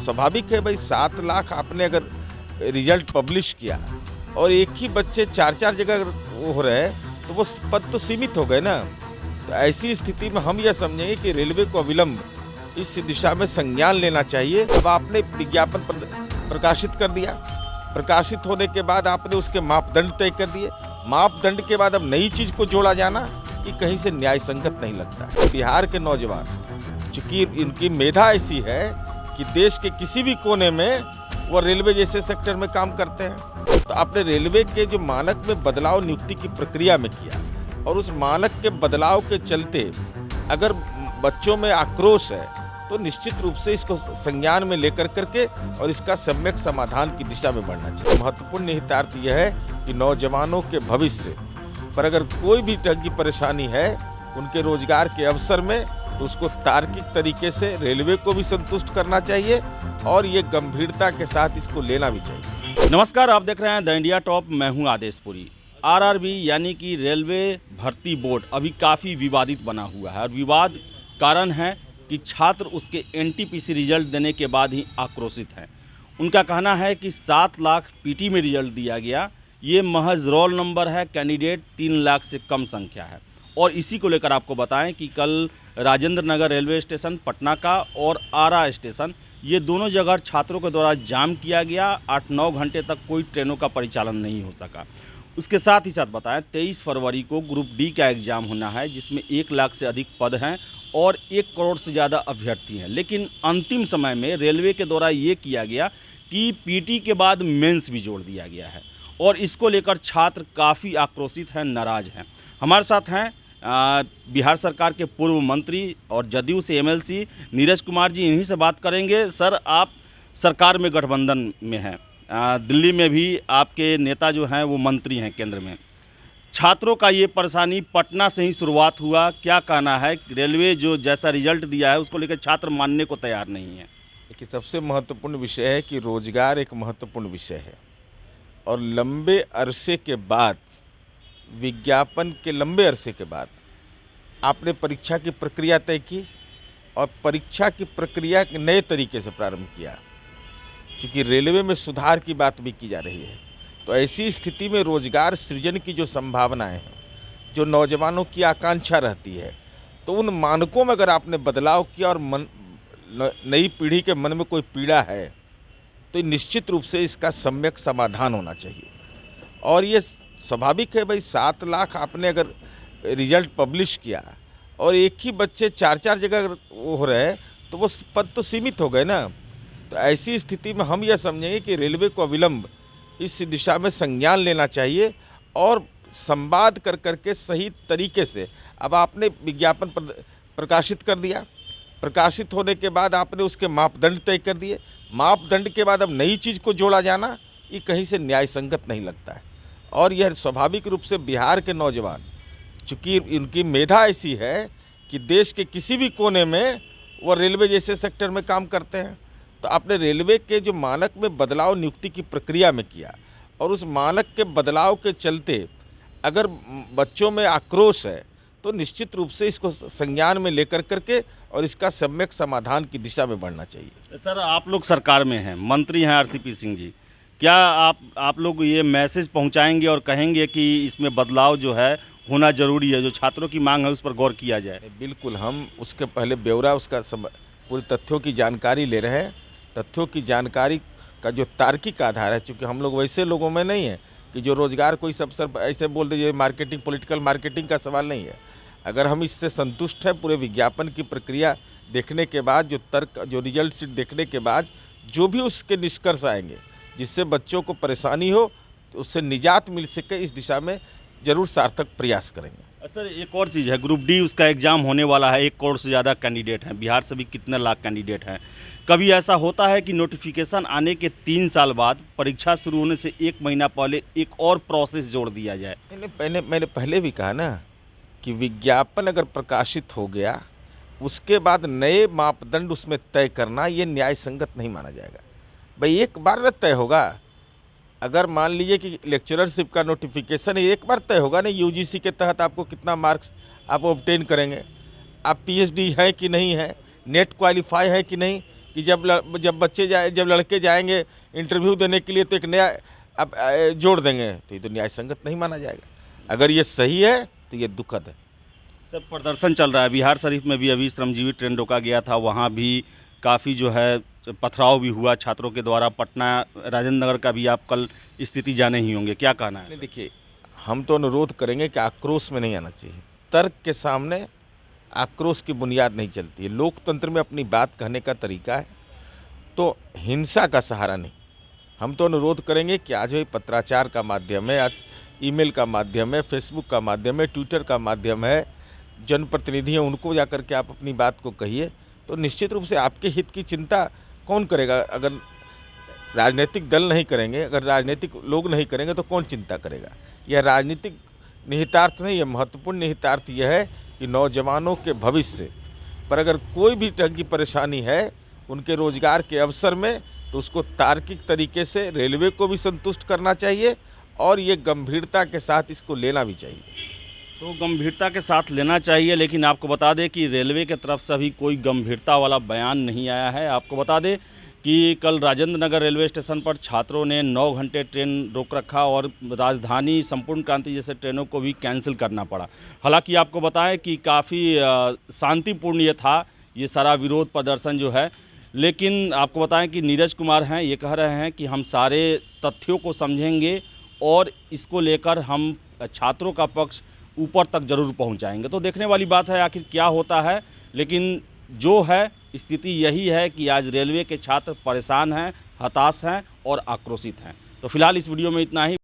स्वाभाविक है भाई, 7 लाख आपने अगर रिजल्ट पब्लिश किया और एक ही बच्चे 4-4 जगह अगर वो हो रहे हैं तो वो पद तो सीमित हो गए ना। तो ऐसी स्थिति में हम यह समझेंगे कि रेलवे को अविलंब इस दिशा में संज्ञान लेना चाहिए। अब आपने विज्ञापन प्रकाशित कर दिया, प्रकाशित होने के बाद आपने उसके मापदंड तय कर दिए, मापदंड के बाद अब नई चीज़ को जोड़ा जाना कि कहीं से न्याय संगत नहीं लगता है। बिहार के नौजवान, चूँकि इनकी मेधा ऐसी है कि देश के किसी भी कोने में वो रेलवे जैसे सेक्टर में काम करते हैं। तो आपने रेलवे के जो मानक में बदलाव नियुक्ति की प्रक्रिया में किया और उस मानक के बदलाव के चलते अगर बच्चों में आक्रोश है तो निश्चित रूप से इसको संज्ञान में लेकर करके और इसका सम्यक समाधान की दिशा में बढ़ना चाहिए। महत्वपूर्ण निहितार्थ यह है कि नौजवानों के भविष्य पर अगर कोई भी तरह की परेशानी है उनके रोजगार के अवसर में, तो उसको तार्किक तरीके से रेलवे को भी संतुष्ट करना चाहिए और ये गंभीरता के साथ इसको लेना भी चाहिए। नमस्कार, आप देख रहे हैं द इंडिया टॉप। मैं हूं आदेशपुरी। आरआरबी यानी कि रेलवे भर्ती बोर्ड अभी काफ़ी विवादित बना हुआ है और विवाद कारण है कि छात्र उसके एनटीपीसी रिजल्ट देने के बाद ही आक्रोशित हैं। उनका कहना है कि 7 लाख पीटी में रिजल्ट दिया गया, ये महज रोल नंबर है, कैंडिडेट 3 लाख से कम संख्या है। और इसी को लेकर आपको बताएं कि कल राजेंद्र नगर रेलवे स्टेशन पटना का और आरा स्टेशन, ये दोनों जगह छात्रों के द्वारा जाम किया गया। 8-9 घंटे तक कोई ट्रेनों का परिचालन नहीं हो सका। उसके साथ ही साथ बताएं 23 फरवरी को ग्रुप डी का एग्ज़ाम होना है जिसमें 1 लाख से अधिक पद हैं और 1 करोड़ से ज़्यादा अभ्यर्थी हैं। लेकिन अंतिम समय में रेलवे के द्वारा ये किया गया कि पीटी के बाद मेंस भी जोड़ दिया गया है और इसको लेकर छात्र काफ़ी आक्रोशित हैं, नाराज़ हैं। हमारे साथ हैं बिहार सरकार के पूर्व मंत्री और जदयू से एमएलसी नीरज कुमार जी। इन्हीं से बात करेंगे। सर, आप सरकार में गठबंधन में हैं, दिल्ली में भी आपके नेता जो हैं वो मंत्री हैं केंद्र में। छात्रों का ये परेशानी पटना से ही शुरुआत हुआ, क्या कहना है? रेलवे जो जैसा रिजल्ट दिया है उसको लेकर छात्र मानने को तैयार नहीं है। देखिए, सबसे महत्वपूर्ण विषय है कि रोजगार एक महत्वपूर्ण विषय है और लंबे अरसे के बाद, विज्ञापन के लंबे अरसे के बाद आपने परीक्षा की प्रक्रिया तय की और परीक्षा की प्रक्रिया के नए तरीके से प्रारंभ किया। क्योंकि रेलवे में सुधार की बात भी की जा रही है, तो ऐसी स्थिति में रोजगार सृजन की जो संभावनाएं हैं, जो नौजवानों की आकांक्षा रहती है, तो उन मानकों में अगर आपने बदलाव किया और नई पीढ़ी के मन में कोई पीड़ा है तो निश्चित रूप से इसका सम्यक समाधान होना चाहिए। और ये स्वाभाविक है भाई, 7 लाख आपने अगर रिजल्ट पब्लिश किया और एक ही बच्चे 4-4 जगह अगर वो हो रहे हैं तो वो पद तो सीमित हो गए ना। तो ऐसी स्थिति में हम यह समझेंगे कि रेलवे को अविलंब इस दिशा में संज्ञान लेना चाहिए और संवाद कर करके सही तरीके से, अब आपने विज्ञापन प्रकाशित कर दिया, प्रकाशित होने के बाद आपने उसके मापदंड तय कर दिए, मापदंड के बाद अब नई चीज़ को जोड़ा जाना ये कहीं से न्याय संगत नहीं लगता है। और यह स्वाभाविक रूप से बिहार के नौजवान, चूँकि उनकी मेधा ऐसी है कि देश के किसी भी कोने में वो रेलवे जैसे सेक्टर में काम करते हैं। तो आपने रेलवे के जो मानक में बदलाव नियुक्ति की प्रक्रिया में किया और उस मानक के बदलाव के चलते अगर बच्चों में आक्रोश है तो निश्चित रूप से इसको संज्ञान में लेकर करके और इसका सम्यक समाधान की दिशा में बढ़ना चाहिए। सर, आप लोग सरकार में हैं, मंत्री हैं आरसीपी सिंह जी, क्या आप लोग ये मैसेज पहुंचाएंगे और कहेंगे कि इसमें बदलाव जो है होना ज़रूरी है, जो छात्रों की मांग है उस पर गौर किया जाए? बिल्कुल, हम उसके पहले ब्यौरा उसका पूरी तथ्यों की जानकारी ले रहे हैं। तथ्यों की जानकारी का जो तार्किक आधार है, चूँकि हम लोग वैसे लोगों में नहीं है कि जो रोज़गार कोई सब सर ऐसे बोल दीजिए, मार्केटिंग, पॉलिटिकल मार्केटिंग का सवाल नहीं है। अगर हम इससे संतुष्ट हैं पूरे विज्ञापन की प्रक्रिया देखने के बाद, जो तर्क, जो रिजल्ट शीट देखने के बाद जो भी उसके निष्कर्ष आएंगे जिससे बच्चों को परेशानी हो तो उससे निजात मिल सके, इस दिशा में ज़रूर सार्थक प्रयास करेंगे। सर, एक और चीज़ है, ग्रुप डी उसका एग्ज़ाम होने वाला है, 1 करोड़ से ज़्यादा कैंडिडेट हैं, बिहार से भी कितने लाख कैंडिडेट हैं। कभी ऐसा होता है कि नोटिफिकेशन आने के 3 साल बाद परीक्षा शुरू होने से 1 महीना पहले एक और प्रोसेस जोड़ दिया जाए? मैंने पहले भी कहा ना कि विज्ञापन अगर प्रकाशित हो गया उसके बाद नए मापदंड उसमें तय करना ये न्याय संगत नहीं माना जाएगा। भाई, एक बार न तय होगा। अगर मान लीजिए कि लेक्चररशिप का नोटिफिकेशन एक बार तय होगा ना, यूजीसी के तहत आपको कितना मार्क्स आप ऑब्टेन करेंगे, आप पीएचडी है कि नहीं है, नेट क्वालिफाई है कि नहीं, कि जब लड़के जाएंगे इंटरव्यू देने के लिए तो एक नया अब जोड़ देंगे, तो ये तो न्याय संगत नहीं माना जाएगा। अगर ये सही है तो ये दुखद है। सब प्रदर्शन चल रहा है, बिहार शरीफ में भी अभी श्रमजीवी ट्रेन रोका गया था, वहाँ भी काफ़ी जो है पथराव भी हुआ छात्रों के द्वारा। पटना राजेंद्र नगर का भी आप कल स्थिति जाने ही होंगे, क्या कहना है? नहीं, देखिए, हम तो अनुरोध करेंगे कि आक्रोश में नहीं आना चाहिए। तर्क के सामने आक्रोश की बुनियाद नहीं चलती है। लोकतंत्र में अपनी बात कहने का तरीका है, तो हिंसा का सहारा नहीं। हम तो अनुरोध करेंगे कि आज भी पत्राचार का माध्यम है, आज ईमेल का माध्यम है, फेसबुक का माध्यम है, ट्विटर का माध्यम है, जनप्रतिनिधि हैं, उनको जाकर के आप अपनी बात को कहिए, तो निश्चित रूप से आपके हित की चिंता कौन करेगा? अगर राजनीतिक दल नहीं करेंगे, अगर राजनीतिक लोग नहीं करेंगे तो कौन चिंता करेगा? यह राजनीतिक निहितार्थ नहीं है, महत्वपूर्ण निहितार्थ यह है कि नौजवानों के भविष्य पर अगर कोई भी तरह की परेशानी है उनके रोजगार के अवसर में, तो उसको तार्किक तरीके से रेलवे को भी संतुष्ट करना चाहिए और ये गंभीरता के साथ इसको लेना भी चाहिए। तो गंभीरता के साथ लेना चाहिए, लेकिन आपको बता दें कि रेलवे की तरफ से अभी कोई गंभीरता वाला बयान नहीं आया है। आपको बता दें कि कल राजेंद्र नगर रेलवे स्टेशन पर छात्रों ने 9 घंटे ट्रेन रोक रखा और राजधानी, संपूर्ण क्रांति जैसे ट्रेनों को भी कैंसिल करना पड़ा। हालांकि आपको बताएं कि काफ़ी शांतिपूर्ण ये था, ये सारा विरोध प्रदर्शन जो है। लेकिन आपको बताएं कि नीरज कुमार हैं, ये कह रहे हैं कि हम सारे तथ्यों को समझेंगे और इसको लेकर हम छात्रों का पक्ष ऊपर तक जरूर पहुंचाएंगे। तो देखने वाली बात है आखिर क्या होता है, लेकिन जो है स्थिति यही है कि आज रेलवे के छात्र परेशान हैं, हताश हैं और आक्रोशित हैं। तो फिलहाल इस वीडियो में इतना ही।